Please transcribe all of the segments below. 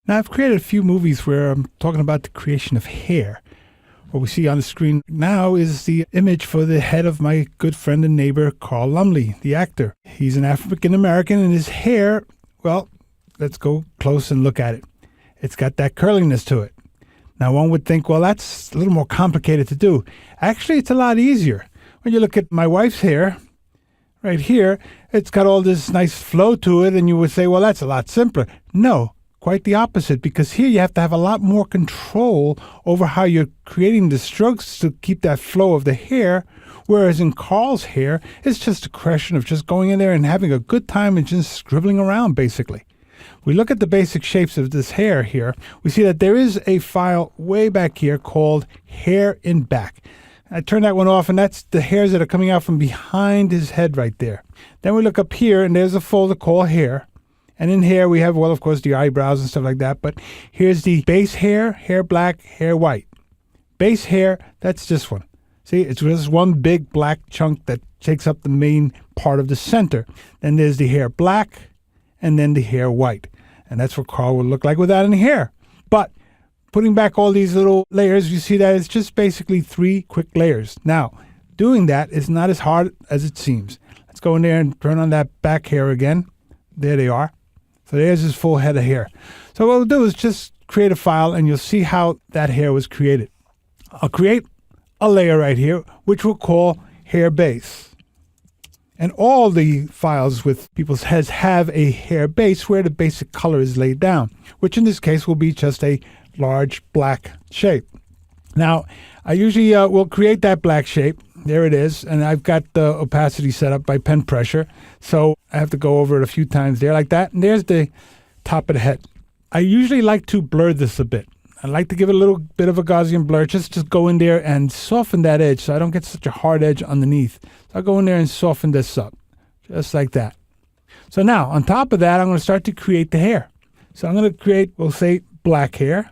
Now, I've created a few movies where I'm talking about the creation of hair. What we see on the screen now is the image for the head of my good friend and neighbor, Carl Lumley, the actor. He's an African American, and his hair, well, let's go close and look at it. It's got that curliness to it. Now, one would think, well, that's a little more complicated to do. Actually, it's a lot easier. When you look at my wife's hair, right here, it's got all this nice flow to it, and you would say, well, that's a lot simpler. No. Quite the opposite, because here you have to have a lot more control over how you're creating the strokes to keep that flow of the hair, whereas in Carl's hair, it's just a question of just going in there and having a good time and just scribbling around, basically. We look at the basic shapes of this hair here, we see that there is a file way back here called Hair in Back. I turn that one off, and that's the hairs that are coming out from behind his head right there. Then we look up here, and there's a folder called Hair. And in here we have, well, of course, the eyebrows and stuff like that. But here's the base hair, hair black, hair white. Base hair, that's this one. See, it's just one big black chunk that takes up the main part of the center. Then there's the hair black, and then the hair white. And that's what Carl would look like without any hair. But putting back all these little layers, you see that it's just basically 3 quick layers. Now, doing that is not as hard as it seems. Let's go in there and turn on that back hair again. There they are. So there's his full head of hair. So what we'll do is just create a file, and you'll see how that hair was created. I'll create a layer right here, which we'll call hair base. And all the files with people's heads have a hair base where the basic color is laid down, which in this case will be just a large black shape. Now, I usually will create that black shape. There it is. And I've got the opacity set up by pen pressure. So I have to go over it a few times there like that. And there's the top of the head. I usually like to blur this a bit. I like to give it a little bit of a Gaussian blur. Just go in there and soften that edge so I don't get such a hard edge underneath. So I'll go in there and soften this up. Just like that. So now, on top of that, I'm going to start to create the hair. So I'm going to create, we'll say, black hair.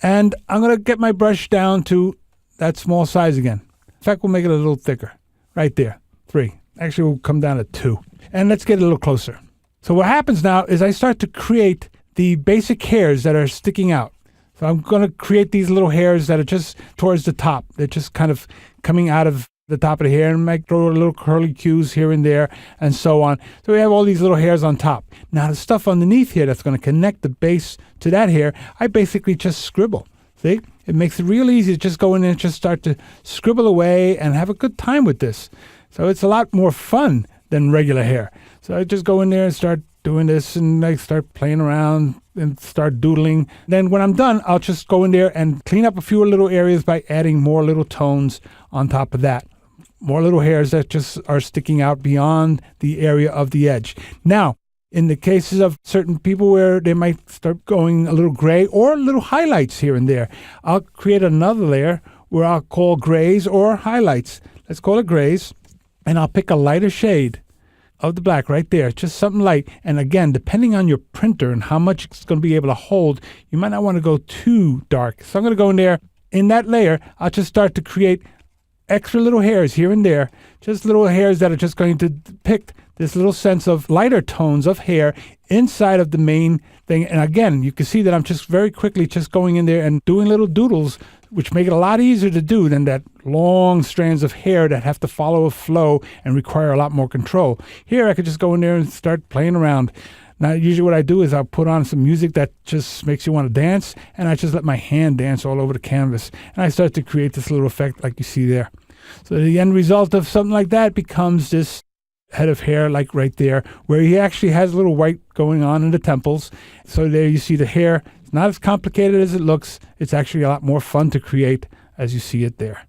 And I'm going to get my brush down to that small size again. In fact, we'll make it a little thicker. Right there. 3. Actually, we'll come down to 2. And let's get a little closer. So what happens now is I start to create the basic hairs that are sticking out. So I'm going to create these little hairs that are just towards the top. They're just kind of coming out of the top of the hair, and might throw little curly cues here and there and so on. So we have all these little hairs on top. Now the stuff underneath here that's going to connect the base to that hair, I basically just scribble. See? It makes it real easy to just go in and just start to scribble away and have a good time with this. So it's a lot more fun than regular hair. So I just go in there and start doing this, and I start playing around and start doodling. Then when I'm done, I'll just go in there and clean up a few little areas by adding more little tones on top of that. More little hairs that just are sticking out beyond the area of the edge. Now, in the cases of certain people where they might start going a little gray or little highlights here and there, I'll create another layer where I'll call grays or highlights. Let's call it grays. And I'll pick a lighter shade of the black right there, just something light. And again, depending on your printer and how much it's going to be able to hold, you might not want to go too dark. So I'm going to go in there. In that layer, I'll just start to create extra little hairs here and there, just little hairs that are just going to depict this little sense of lighter tones of hair inside of the main thing. And again, you can see that I'm just very quickly just going in there and doing little doodles, which make it a lot easier to do than that long strands of hair that have to follow a flow and require a lot more control. Here, I could just go in there and start playing around. Now, usually what I do is I'll put on some music that just makes you want to dance, and I just let my hand dance all over the canvas. And I start to create this little effect like you see there. So the end result of something like that becomes this head of hair like right there, where he actually has a little white going on in the temples. So there you see the hair. It's not as complicated as it looks. It's actually a lot more fun to create as you see it there.